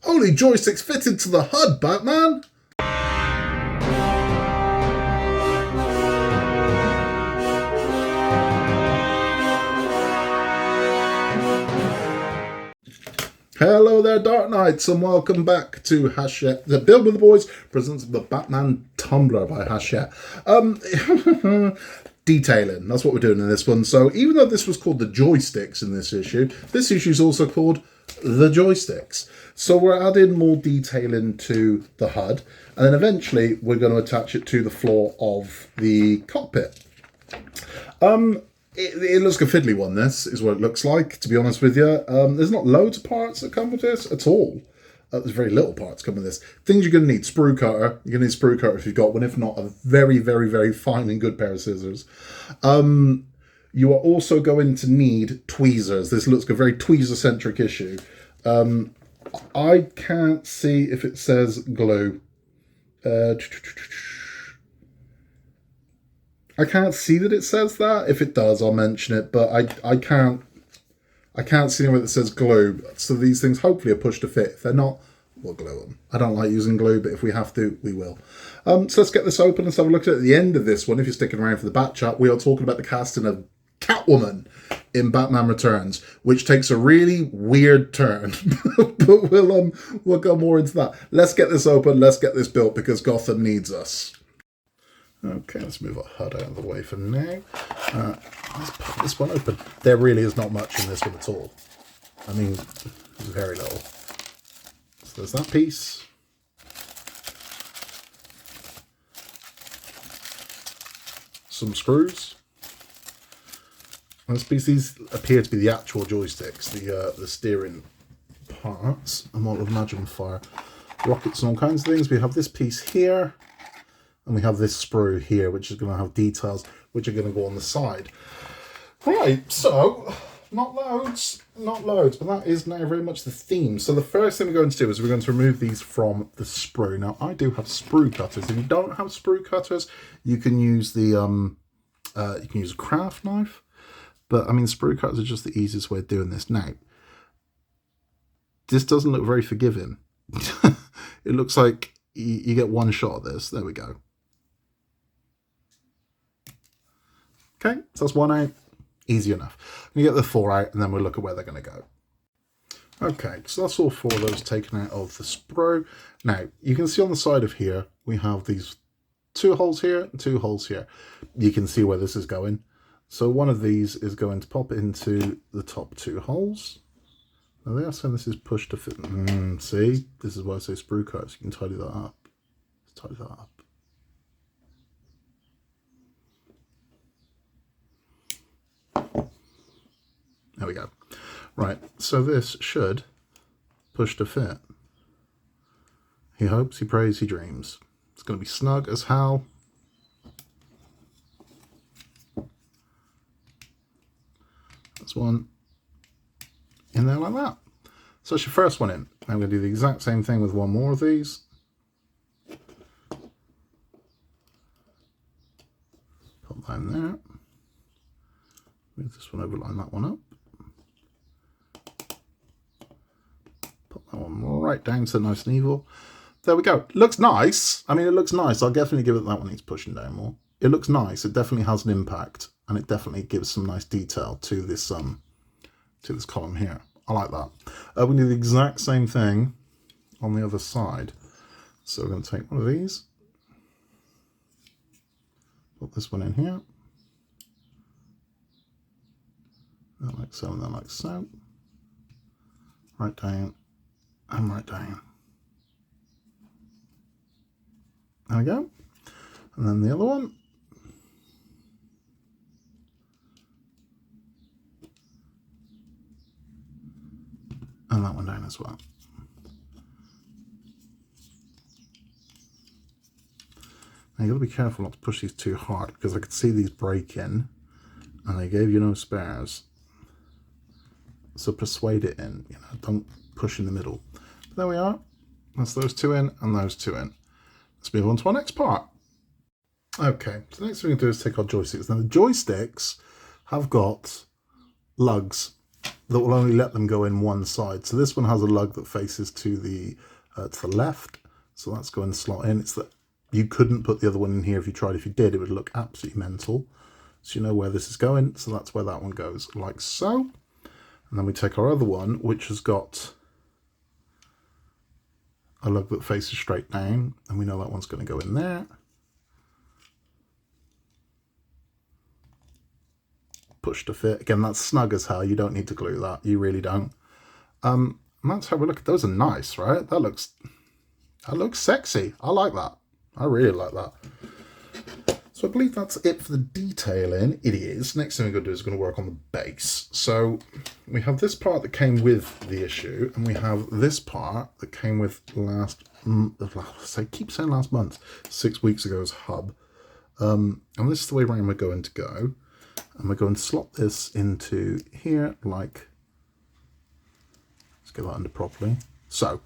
Holy joysticks fitted to the HUD, Batman! Hello there, Dark Knights, and welcome back to Hachette. The Build with the Boys presents the Batman Tumbler by Hachette. Detailing, that's what we're doing in this one. So even though this was called the joysticks in this issue is also called the joysticks. So we're adding more detailing to the HUD, and then eventually we're going to attach it to the floor of the cockpit. It looks like a fiddly one, this is what it looks like, to be honest with you. There's not loads of parts that come with this at all. There's very little parts come with this. Things you're going to need: sprue cutter. You're going to need a sprue cutter if you've got one. If not, a very, very, very fine and good pair of scissors. You are also going to need tweezers. This looks like a very tweezer-centric issue. I can't see if it says glue. I can't see that it says that. If it does, I'll mention it, but I can't see anywhere that says glue. So these things hopefully are pushed to fit. If they're not, we'll glue them. I don't like using glue, but if we have to, we will. So let's get this open. Let's have a look at it. At the end of this one, if you're sticking around for the batchat, we are talking about the casting of Catwoman in Batman Returns, which takes a really weird turn. But we'll go more into that. Let's get this open. Let's get this built because Gotham needs us. Okay, let's move our HUD out of the way for now. Let's pop this one open. There really is not much in this one at all. I mean, very little. So there's that piece. Some screws. This piece, these appear to be the actual joysticks, the steering parts. I'm all of Imagine Fire. Rockets and all kinds of things. We have this piece here. And we have this sprue here, which is going to have details, which are going to go on the side. Right, so, not loads, but that is now very much the theme. So the first thing we're going to do is we're going to remove these from the sprue. Now, I do have sprue cutters. If you don't have sprue cutters, you can use the, you can use a craft knife. But, I mean, sprue cutters are just the easiest way of doing this. Now, this doesn't look very forgiving. It looks like you get one shot at this. There we go. Okay, so that's one out. Easy enough. We get the four out, and then we'll look at where they're going to go. Okay, so that's all four of those taken out of the sprue. Now, you can see on the side of here, we have these two holes here and two holes here. You can see where this is going. So one of these is going to pop into the top two holes. Now they are saying this is pushed to fit. See, this is why I say sprue cuts. You can tidy that up. Let's tidy that up. There we go. Right, so this should push to fit. He hopes, he prays, he dreams. It's going to be snug as hell. That's one in there like that. So that's your first one in. I'm going to do the exact same thing with one more of these. Put that in there. Move this one over, line that one up. Put that one right down so nice and evil. There we go. Looks nice. I mean, it looks nice. I'll definitely give it that one needs pushing down more. It looks nice. It definitely has an impact, and it definitely gives some nice detail to this column here. I like that. We do the exact same thing on the other side. So we're going to take one of these, put this one in here. That like so, and that like so. Right down, and right down. There we go. And then the other one. And that one down as well. Now you've got to be careful not to push these too hard, because I could see these break in, and they gave you no spares. So persuade it in, you know, don't push in the middle. But there we are. That's those two in and those two in. Let's move on to our next part. Okay, so the next thing we do is take our joysticks. Now the joysticks have got lugs that will only let them go in one side. So this one has a lug that faces to the left. So that's going to slot in. It's that you couldn't put the other one in here if you tried. If you did, it would look absolutely mental. So you know where this is going. So that's where that one goes, like so. And then we take our other one, which has got a lug that faces straight down. And we know that one's going to go in there. Push to fit. Again, that's snug as hell. You don't need to glue that. You really don't. And that's how we look at those. Are nice, right? That looks sexy. I like that. I really like that. So I believe that's it for the detailing. It is. Next thing we're going to do is going to work on the base. So we have this part that came with the issue, and we have this part that came with I keep saying last month, 6 weeks ago's hub. And this is the way around we're going to go. And we're going to slot this into here, like, let's get that under properly. So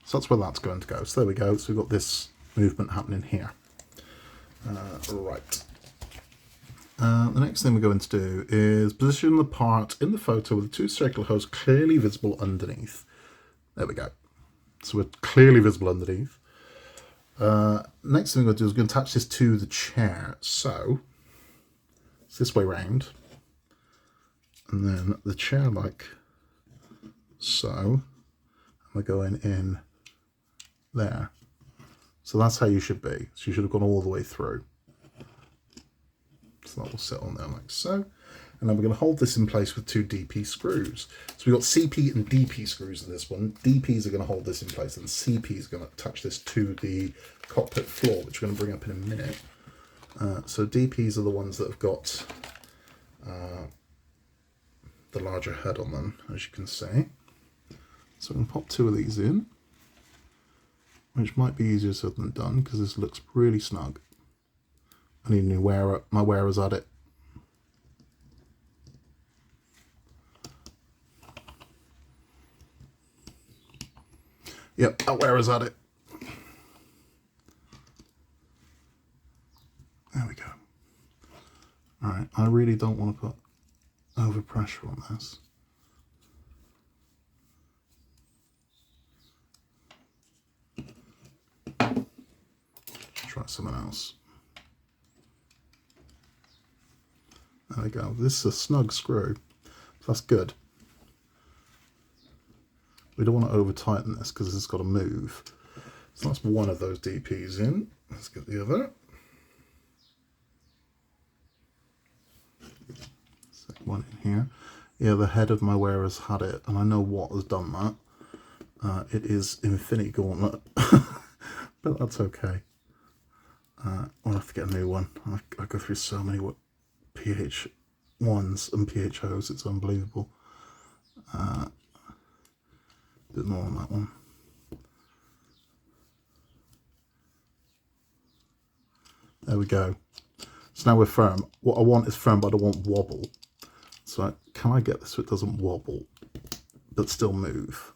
that's where that's going to go. So there we go. So we've got this movement happening here. Right. The next thing we're going to do is position the part in the photo with the two circular holes clearly visible underneath. There we go. So we're clearly visible underneath. Next thing we're going to do is we're going to attach this to the chair. So it's this way round, and then the chair like so, and we're going in there. So that's how you should be. So you should have gone all the way through. So that will sit on there like so. And then we're going to hold this in place with two DP screws. So we've got CP and DP screws in this one. DPs are going to hold this in place, and CP is going to attach this to the cockpit floor, which we're going to bring up in a minute. So DPs are the ones that have got the larger head on them, as you can see. So I'm going to pop two of these in, which might be easier said than done because this looks really snug. I need a new wearer. My wearer's at it. Yep, that wearer's at it. There we go. Alright, I really don't want to put over pressure on this. Try something else. There we go. This is a snug screw. So that's good. We don't want to over tighten this because it's got to move. So that's one of those DPs in. Let's get the other. Second one in here. Yeah, the head of my wearer's had it, and I know what has done that. It is Infinity Gauntlet, but that's okay. I'll have to get a new one. I go through so many PH1s and PHOs, it's unbelievable. Bit more on that one. There we go. So now we're firm. What I want is firm, but I don't want wobble. So can I get this so it doesn't wobble, but still move?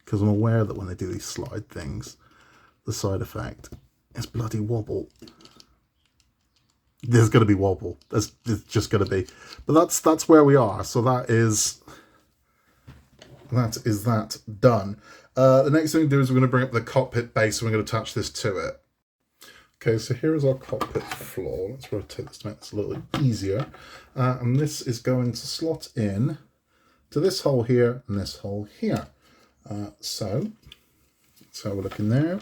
Because I'm aware that when they do these slide things, the side effect is bloody wobble. There's going to be wobble. There's just going to be. But that's where we are. So that is that done. The next thing to do is we're going to bring up the cockpit base and we're going to attach this to it. Okay, so here is our cockpit floor. Let's rotate this to make this a little bit easier. And this is going to slot in to this hole here and this hole here. So we're looking there.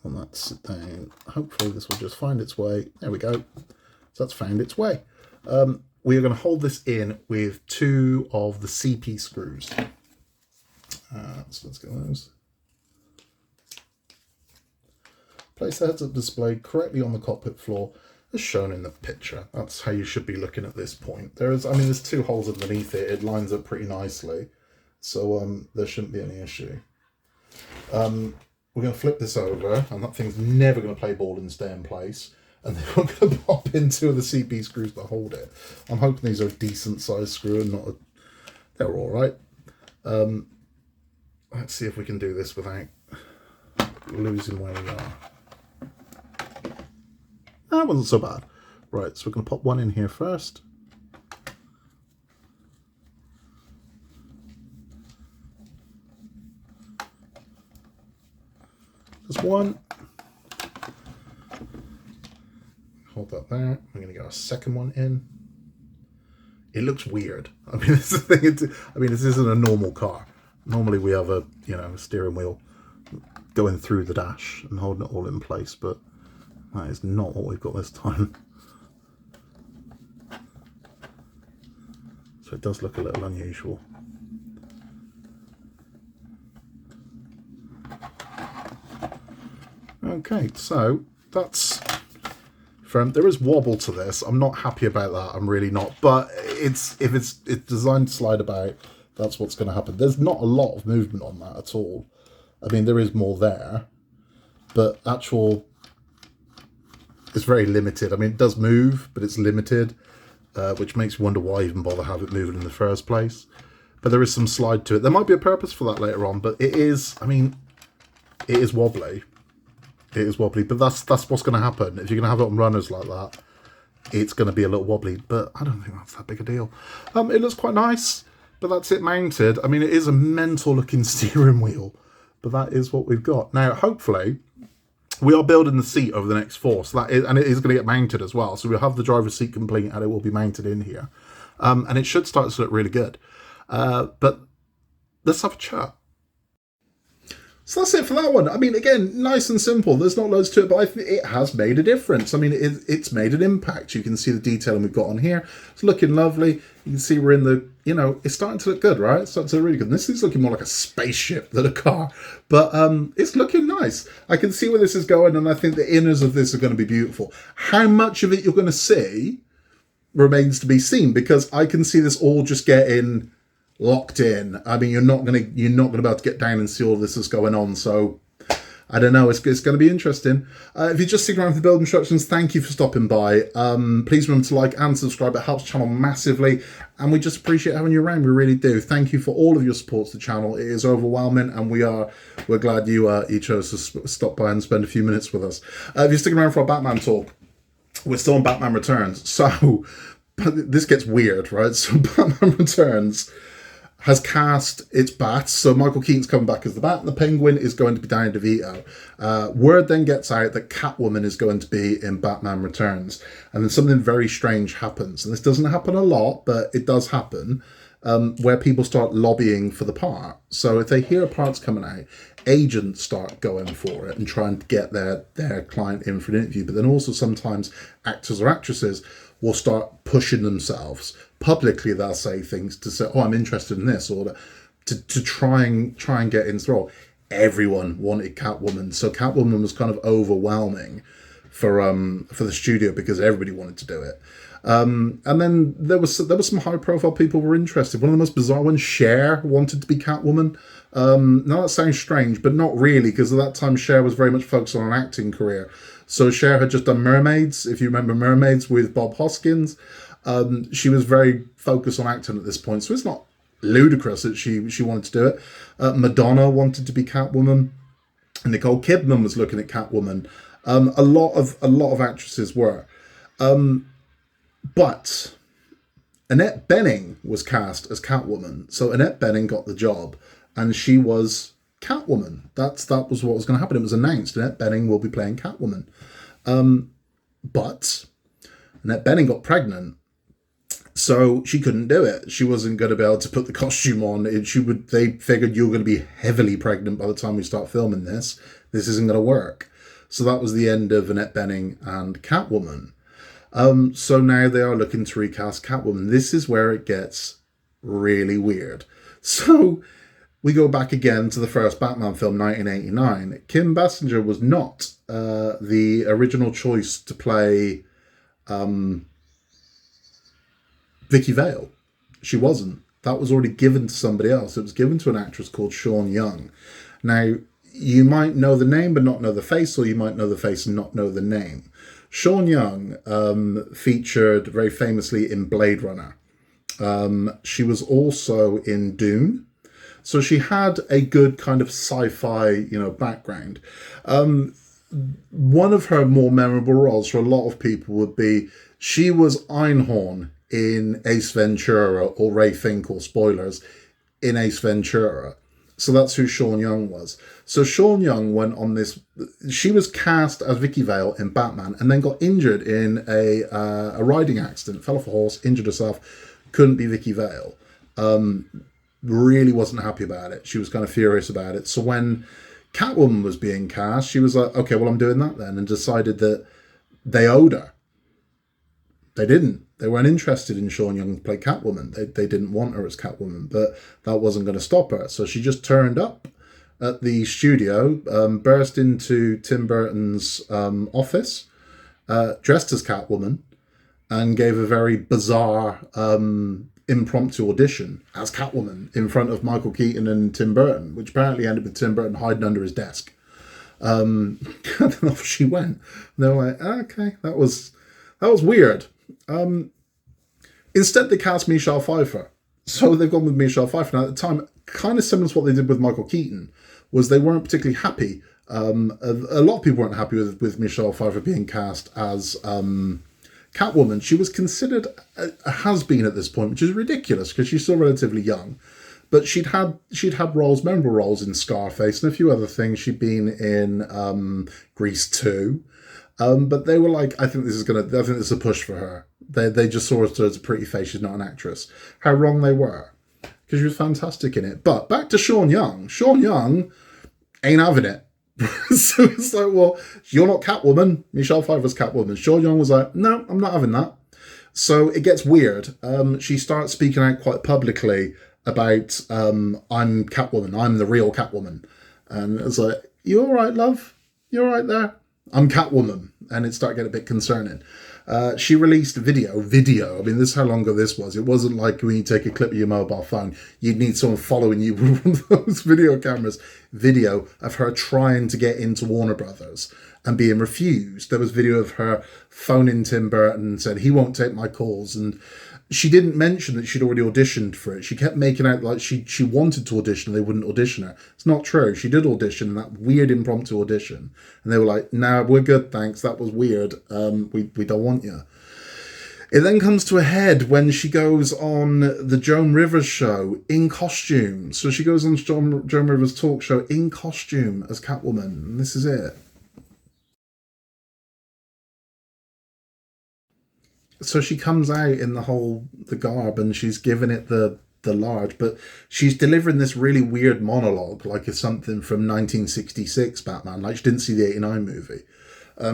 And that's down. Hopefully this will just find its way. There we go. So that's found its way. We are going to hold this in with two of the CP screws. So let's get those. Place the heads-up display correctly on the cockpit floor as shown in the picture. That's how you should be looking at this point. There's two holes underneath it. It lines up pretty nicely. So there shouldn't be any issue. We're going to flip this over, and that thing's never going to play ball and stay in place. And then we're going to pop in two of the CP screws to hold it. I'm hoping these are a decent size screw and not they're all right. Let's see if we can do this without losing where we are. That wasn't so bad. Right, so we're going to pop one in here first. There's one. Hold that there. We're going to get our second one in. It looks weird. I mean, this is the thing. I mean, this isn't a normal car. Normally we have a, you know, steering wheel going through the dash and holding it all in place, but that is not what we've got this time. So it does look a little unusual. Okay, so that's firm. There is wobble to this. I'm not happy about that. I'm really not. But if it's designed to slide about, that's what's going to happen. There's not a lot of movement on that at all. I mean, there is more there, but it's very limited. I mean, it does move, but it's limited, which makes you wonder why even bother have it moving in the first place. But there is some slide to it. There might be a purpose for that later on, but it is, I mean, it is wobbly. It is wobbly, but that's what's going to happen. If you're going to have it on runners like that, it's going to be a little wobbly, but I don't think that's that big a deal. It looks quite nice, but that's it mounted. I mean, it is a mental looking steering wheel, but that is what we've got. Now, hopefully, we are building the seat over the next 4, so that is, and it is going to get mounted as well. So we'll have the driver's seat complete, and it will be mounted in here, and it should start to look really good. But let's have a chat. So that's it for that one. I mean, again, nice and simple. There's not loads to it, but I think it has made a difference. I mean, it's made an impact. You can see the detailing we've got on here. It's looking lovely. You can see we're in the, you know, it's starting to look good, right? It's starting to look really good. And this is looking more like a spaceship than a car, but it's looking nice. I can see where this is going, and I think the inners of this are going to be beautiful. How much of it you're going to see remains to be seen, because I can see this all just getting locked in. I mean, you're not gonna be able to get down and see all this that's going on. So I don't know. It's going to be interesting. If you're just sticking around for the build instructions, thank you for stopping by. Please remember to like and subscribe. It helps the channel massively, and we just appreciate having you around. We really do. Thank you for all of your support to the channel. It is overwhelming, and we're glad you chose to stop by and spend a few minutes with us. If you're sticking around for our Batman talk, we're still on Batman Returns. So this gets weird, right? So Batman Returns has cast its Bats, so Michael Keaton's coming back as the Bat, and the Penguin is going to be Danny DeVito. Word then gets out that Catwoman is going to be in Batman Returns, and then something very strange happens, and this doesn't happen a lot, but it does happen, where people start lobbying for the part. So if they hear a part's coming out, agents start going for it and trying to get their client in for an interview, but then also sometimes actors or actresses will start pushing themselves. Publicly, they'll say things to say, oh, I'm interested in this, or to try and get in the role. Everyone wanted Catwoman, so Catwoman was kind of overwhelming for the studio because everybody wanted to do it. And then there was some high profile people who were interested. One of the most bizarre ones, Cher, wanted to be Catwoman. Now that sounds strange, but not really, because at that time Cher was very much focused on an acting career. So Cher had just done Mermaids, if you remember Mermaids with Bob Hoskins. She was very focused on acting at this point, so it's not ludicrous that she wanted to do it. Madonna wanted to be Catwoman. Nicole Kidman was looking at Catwoman. A lot of actresses were. But Annette Bening was cast as Catwoman. So Annette Bening got the job, and she was Catwoman. That was what was going to happen. It was announced Annette Bening will be playing Catwoman. But Annette Bening got pregnant, so she couldn't do it. She wasn't going to be able to put the costume on. They figured you're going to be heavily pregnant by the time we start filming this. This isn't going to work. So that was the end of Annette Bening and Catwoman. So now they are looking to recast Catwoman. This is where it gets really weird. So we go back again to the first Batman film, 1989. Kim Basinger was not the original choice to play Vicky Vale. She wasn't. That was already given to somebody else. It was given to an actress called Sean Young. Now, you might know the name but not know the face, or you might know the face and not know the name. Sean Young featured very famously in Blade Runner. She was also in Dune. So she had a good kind of sci-fi, background. one of her more memorable roles for a lot of people would be she was Einhorn in Ace Ventura, or Ray Finkel, spoilers, in Ace Ventura. So that's who Sean Young was. So Sean Young went on this. She was cast as Vicky Vale in Batman, and then got injured in a riding accident. Fell off a horse, injured herself, couldn't be Vicky Vale. Really wasn't happy about it. She was kind of furious about it. So when Catwoman was being cast, she was like, okay, well, I'm doing that then, and decided that they owed her. They didn't. They weren't interested in Sean Young to play Catwoman. They didn't want her as Catwoman, but that wasn't going to stop her. So she just turned up at the studio, burst into Tim Burton's office, dressed as Catwoman, and gave a very bizarre impromptu audition as Catwoman in front of Michael Keaton and Tim Burton, which apparently ended with Tim Burton hiding under his desk. And off she went. And they were like, okay, that was weird. Instead, they cast Michelle Pfeiffer. So they've gone with Michelle Pfeiffer. Now, at the time, kind of similar to what they did with Michael Keaton, was they weren't particularly happy. A lot of people weren't happy with Michelle Pfeiffer being cast as Catwoman. She was considered a has-been at this point, which is ridiculous because she's still relatively young. But she'd had roles, memorable roles in Scarface and a few other things. She'd been in Grease 2. But they were like, I think this is a push for her. They just saw her as a pretty face. She's not an actress. How wrong they were, because she was fantastic in it. But back to Sean Young. Sean Young ain't having it. So it's like, well, you're not Catwoman. Michelle Pfeiffer's Catwoman. Sean Young was like, no, I'm not having that. So it gets weird. She starts speaking out quite publicly about, I'm Catwoman. I'm the real Catwoman. And it's like, you all right, love? You all right there? I'm Catwoman. And it started getting a bit concerning. She released video. I mean, this is how long ago this was. It wasn't like when you take a clip of your mobile phone, you'd need someone following you with one of those video cameras. Video of her trying to get into Warner Brothers and being refused. There was video of her phoning Tim Burton and said, he won't take my calls. And she didn't mention that she'd already auditioned for it. She kept making out like she wanted to audition and they wouldn't audition her. It's not true. She did audition in that weird impromptu audition. And they were like, nah, we're good, thanks. That was weird. We don't want you. It then comes to a head when she goes on the Joan Rivers show in costume. So she goes on Joan Rivers' talk show in costume as Catwoman. And this is it. So she comes out in the garb and she's giving it the large, but she's delivering this really weird monologue, like it's something from 1966 Batman, like she didn't see the 89 movie.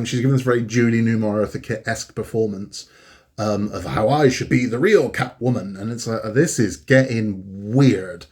She's giving this very Julie Newmar-esque performance of how I should be the real Catwoman. And it's like, this is getting weird.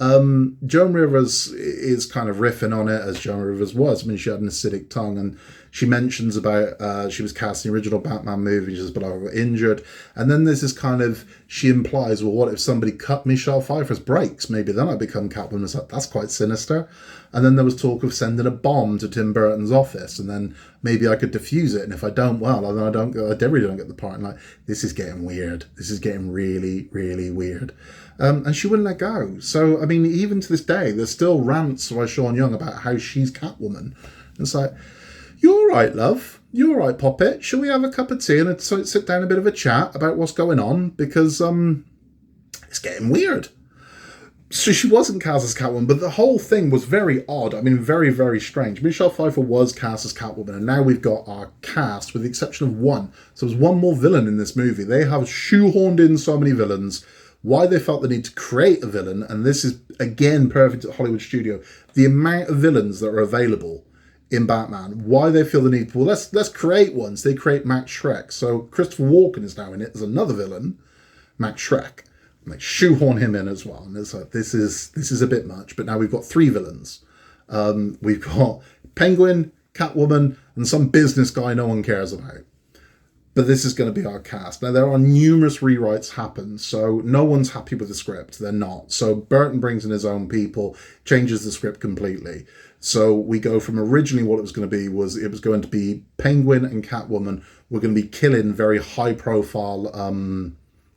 Joan Rivers is kind of riffing on it, as Joan Rivers was. I mean, she had an acidic tongue, and she mentions about she was cast in the original Batman movie, just but I got injured. And then there's this kind of, she implies, well, what if somebody cut Michelle Pfeiffer's brakes? Maybe then I'd become Catwoman. It's like, that's quite sinister. And then there was talk of sending a bomb to Tim Burton's office, and then maybe I could defuse it. And if I don't, well, then I definitely don't get the part. And like, this is getting weird. This is getting really, really weird. And she wouldn't let go. So, I mean, even to this day, there's still rants by Sean Young about how she's Catwoman. It's like, you're all right, love. You're all right, Poppet. Shall we have a cup of tea and sit down a bit of a chat about what's going on? Because it's getting weird. So she wasn't cast as Catwoman, but the whole thing was very odd. I mean, very, very strange. Michelle Pfeiffer was cast as Catwoman, and now we've got our cast with the exception of one. So there's one more villain in this movie. They have shoehorned in so many villains. Why they felt the need to create a villain, and this is, again, perfect at Hollywood studio, the amount of villains that are available in Batman, why they feel the need, well, let's create ones. They create Max Schreck. So Christopher Walken is now in it as another villain, Max Schreck. And they shoehorn him in as well. And it's like, this is a bit much, but now we've got three villains. We've got Penguin, Catwoman, and some business guy no one cares about. But this is going to be our cast. Now, there are numerous rewrites happen, so no one's happy with the script. They're not. So Burton brings in his own people, changes the script completely. So we go from originally what it was going to be was it was going to be Penguin and Catwoman were going to be killing very high-profile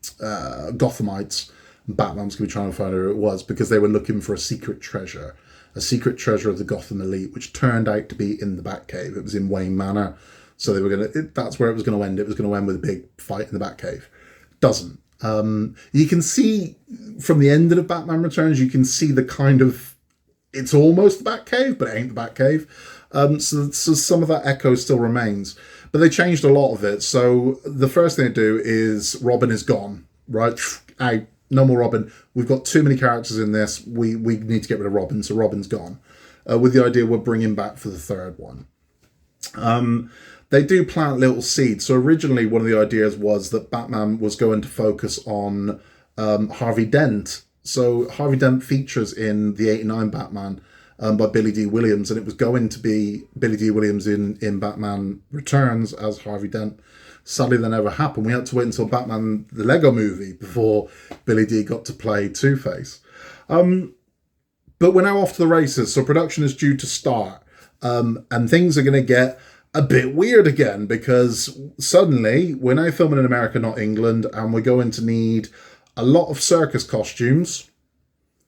Gothamites Batman was going to be trying to find out who it was, because they were looking for a secret treasure of the Gotham elite, which turned out to be in the Batcave. It was in Wayne Manor, so they were that's where it was going to end. It was going to end with a big fight in the Batcave. Doesn't. You can see from the end of Batman Returns, you can see the kind of, it's almost the Batcave, but it ain't the Batcave. So some of that echo still remains, but they changed a lot of it. So the first thing they do is Robin is gone, right? Out. No more Robin. We've got too many characters in this. We need to get rid of Robin, so Robin's gone. With the idea we're bringing back for the third one. They do plant little seeds. So originally one of the ideas was that Batman was going to focus on Harvey Dent. So Harvey Dent features in the 89 Batman by Billy D. Williams, and it was going to be Billy D. Williams in Batman Returns as Harvey Dent. Sadly, that never happened. We had to wait until Batman, the Lego movie, before Billy D got to play Two-Face. But we're now off to the races, so production is due to start. And things are going to get a bit weird again, because suddenly we're now filming in America, not England, and we're going to need a lot of circus costumes.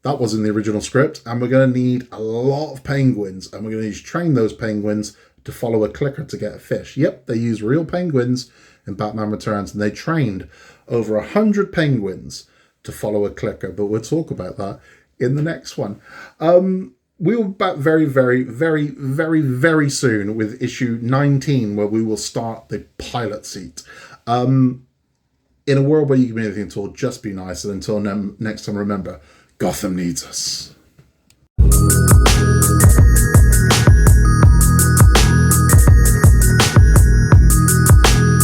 That was in the original script. And we're going to need a lot of penguins, and we're going to need to train those penguins to follow a clicker to get a fish. Yep, they use real penguins in Batman Returns, and they trained over 100 penguins to follow a clicker, but we'll talk about that in the next one. We'll be back very, very, very, very, very soon with issue 19, where we will start the pilot seat. In a world where you can be anything at all, just be nice, and until next time, remember, Gotham needs us.